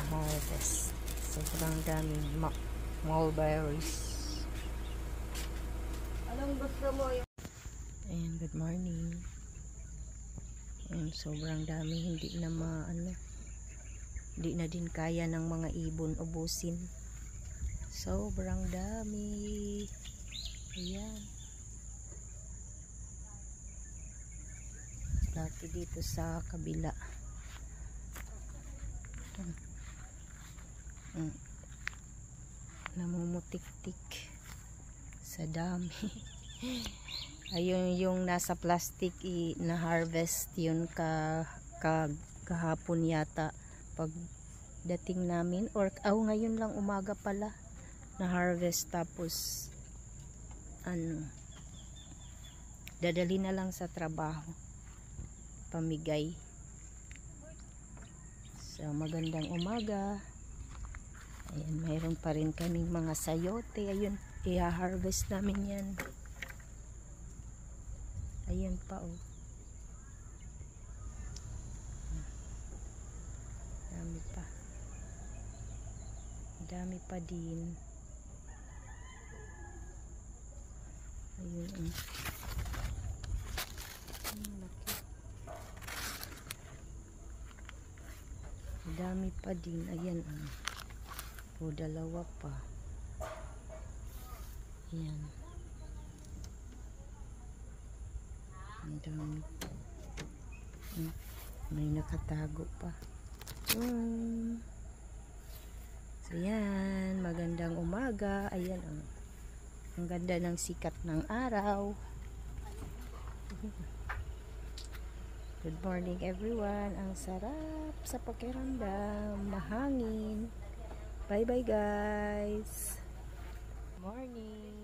harvest. Sobrang daming mulberries. Anong gusto mo? Ayan, good morning. Ayan, sobrang dami, hindi na din kaya ng mga ibon ubusin. Sobrang dami. Ayan. Dati dito sa kabila. Namumutik-tik sa dami. Ayun yung nasa plastic na harvest yun kahapon yata pag dating namin, or ngayon lang umaga pala na harvest, tapos dadali na lang sa trabaho, pamigay. So magandang umaga. Ayan, mayroon pa rin kaming mga sayote. Ayun, i-harvest namin yan. Ayan pa, oh. Dami pa. Dami pa din. Ayun, oh. Laki. Dami pa din. Ayan, oh. O, dalawa pa. Ayan. Ang dami pa. May nakatago pa. So yan, magandang umaga. Ayan, ang ganda ng sikat ng araw. Good morning everyone. Ang sarap sa pakiramdam, mahangin. Bye bye guys. Morning.